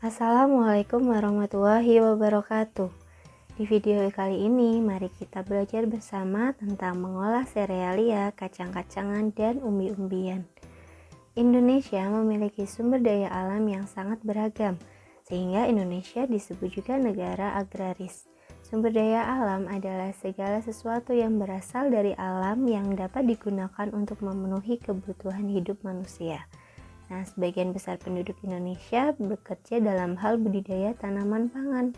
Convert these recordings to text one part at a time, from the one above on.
Assalamualaikum warahmatullahi wabarakatuh. Di video kali ini, mari kita belajar bersama tentang mengolah serealia, kacang-kacangan, dan umbi-umbian. Indonesia memiliki sumber daya alam yang sangat beragam, sehingga Indonesia disebut juga negara agraris. Sumber daya alam adalah segala sesuatu yang berasal dari alam yang dapat digunakan untuk memenuhi kebutuhan hidup manusia. Nah, sebagian besar penduduk Indonesia bekerja dalam hal budidaya tanaman pangan.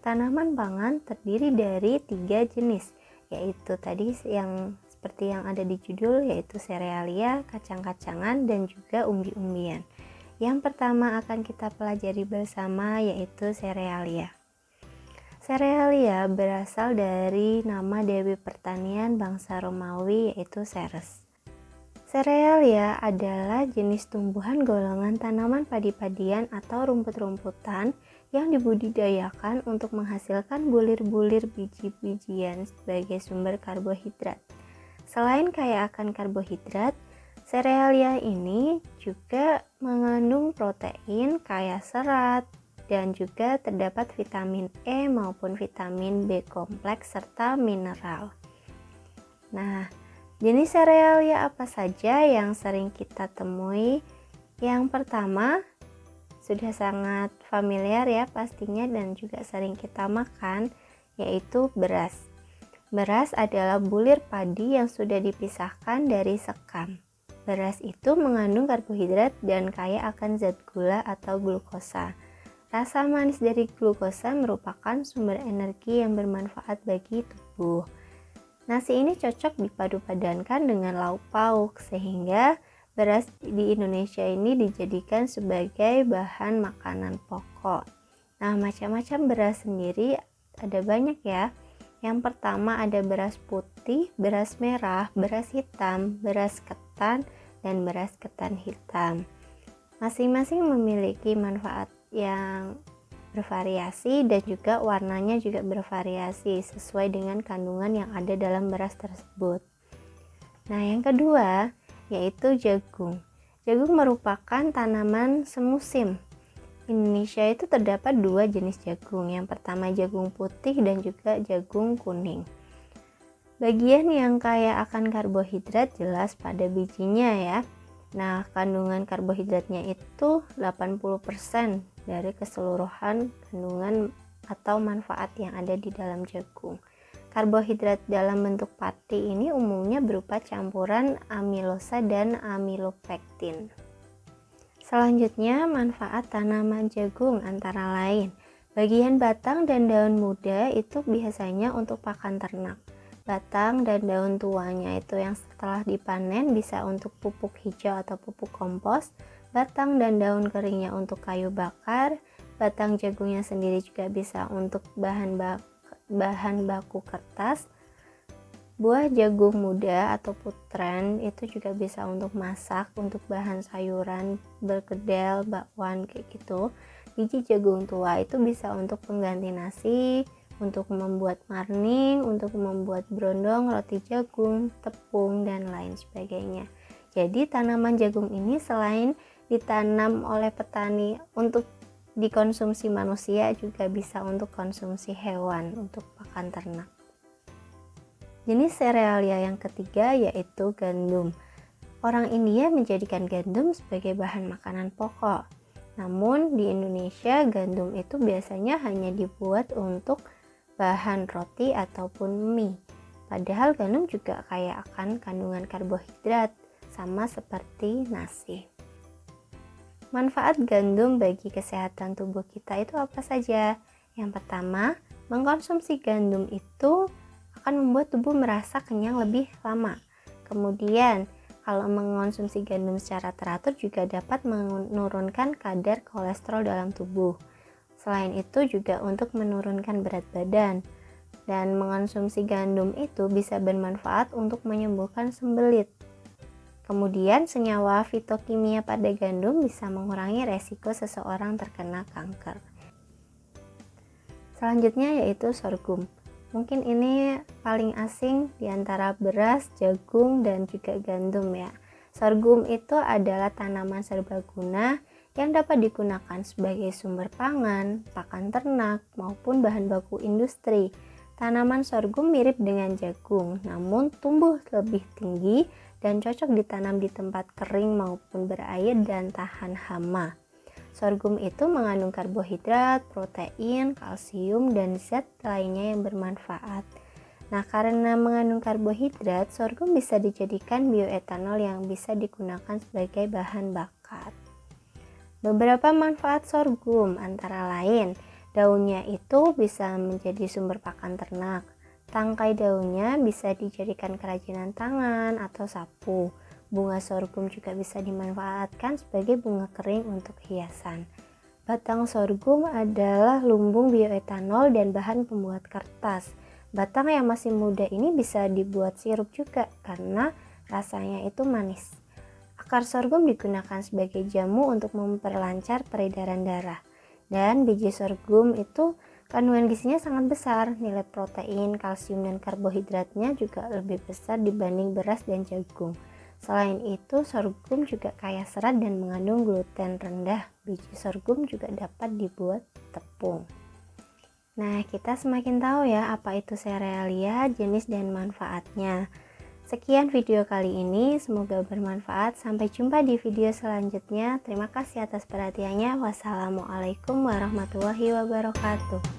Tanaman pangan terdiri dari 3 jenis, yaitu tadi yang seperti yang ada di judul, yaitu serealia, kacang-kacangan, dan juga umbi-umbian. Yang pertama akan kita pelajari bersama yaitu serealia. Serealia berasal dari nama Dewi Pertanian bangsa Romawi yaitu Ceres. Serealia adalah jenis tumbuhan golongan tanaman padi-padian atau rumput-rumputan yang dibudidayakan untuk menghasilkan bulir-bulir biji-bijian sebagai sumber karbohidrat. Selain kaya akan karbohidrat, serealia ini juga mengandung protein, kaya serat, dan juga terdapat vitamin E maupun vitamin B kompleks serta mineral. Nah, jenis serealia apa saja yang sering kita temui? Yang pertama, sudah sangat familiar ya pastinya dan juga sering kita makan, yaitu beras. Beras adalah bulir padi yang sudah dipisahkan dari sekam. Beras itu mengandung karbohidrat dan kaya akan zat gula atau glukosa. Rasa manis dari glukosa merupakan sumber energi yang bermanfaat bagi tubuh. Nasi ini cocok dipadu-padankan dengan lauk pauk sehingga beras di Indonesia ini dijadikan sebagai bahan makanan pokok. Nah, macam-macam beras sendiri ada banyak ya. Yang pertama ada beras putih, beras merah, beras hitam, beras ketan, dan beras ketan hitam. Masing-masing memiliki manfaat yang bervariasi dan juga warnanya juga bervariasi sesuai dengan kandungan yang ada dalam beras tersebut. Nah, yang kedua yaitu jagung. Jagung merupakan tanaman semusim. Indonesia itu terdapat 2 jenis jagung. Yang pertama jagung putih dan juga jagung kuning. Bagian yang kaya akan karbohidrat jelas pada bijinya ya. Nah, kandungan karbohidratnya itu 80% dari keseluruhan kandungan atau manfaat yang ada di dalam jagung. Karbohidrat dalam bentuk pati ini umumnya berupa campuran amilosa dan amilopektin. Selanjutnya, manfaat tanaman jagung antara lain. Bagian batang dan daun muda itu biasanya untuk pakan ternak. Batang dan daun tuanya itu yang setelah dipanen bisa untuk pupuk hijau atau pupuk kompos. Batang dan daun keringnya untuk kayu bakar. Batang jagungnya sendiri juga bisa untuk bahan baku kertas. Buah jagung muda atau putren itu juga bisa untuk masak, untuk bahan sayuran, berkedel, bakwan kayak gitu. Biji jagung tua itu bisa untuk pengganti nasi, untuk membuat marning, untuk membuat brondong, roti jagung, tepung, dan lain sebagainya. Jadi tanaman jagung ini selain ditanam oleh petani untuk dikonsumsi manusia, juga bisa untuk konsumsi hewan, untuk pakan ternak. Jenis serealia yang ketiga yaitu gandum. Orang India menjadikan gandum sebagai bahan makanan pokok. Namun di Indonesia gandum itu biasanya hanya dibuat untuk bahan roti ataupun mie. Padahal gandum juga kaya akan kandungan karbohidrat sama seperti nasi. Manfaat gandum bagi kesehatan tubuh kita itu apa saja? Yang pertama, mengkonsumsi gandum itu akan membuat tubuh merasa kenyang lebih lama. Kemudian, kalau mengonsumsi gandum secara teratur juga dapat menurunkan kadar kolesterol dalam tubuh. Selain itu juga untuk menurunkan berat badan. Dan mengonsumsi gandum itu bisa bermanfaat untuk menyembuhkan sembelit. Kemudian, senyawa fitokimia pada gandum bisa mengurangi resiko seseorang terkena kanker. Selanjutnya yaitu sorghum. Mungkin ini paling asing di antara beras, jagung, dan juga gandum ya. Sorghum itu adalah tanaman serbaguna yang dapat digunakan sebagai sumber pangan, pakan ternak, maupun bahan baku industri. Tanaman sorghum mirip dengan jagung, namun tumbuh lebih tinggi dan cocok ditanam di tempat kering maupun berair dan tahan hama. Sorghum itu mengandung karbohidrat, protein, kalsium, dan zat lainnya yang bermanfaat. Nah, karena mengandung karbohidrat, sorghum bisa dijadikan bioetanol yang bisa digunakan sebagai bahan bakar. Beberapa manfaat sorghum antara lain, daunnya itu bisa menjadi sumber pakan ternak. Tangkai daunnya bisa dijadikan kerajinan tangan atau sapu. Bunga sorghum juga bisa dimanfaatkan sebagai bunga kering untuk hiasan. Batang sorghum adalah lumbung bioetanol dan bahan pembuat kertas. Batang yang masih muda ini bisa dibuat sirup juga karena rasanya itu manis. Akar sorghum digunakan sebagai jamu untuk memperlancar peredaran darah. Dan biji sorghum itu kandungan gizinya sangat besar, nilai protein, kalsium, dan karbohidratnya juga lebih besar dibanding beras dan jagung. Selain itu, sorghum juga kaya serat dan mengandung gluten rendah. Biji sorghum juga dapat dibuat tepung. Nah, kita semakin tahu ya apa itu serealia, jenis dan manfaatnya. Sekian video kali ini, semoga bermanfaat. Sampai jumpa di video selanjutnya. Terima kasih atas perhatiannya. Wassalamualaikum warahmatullahi wabarakatuh.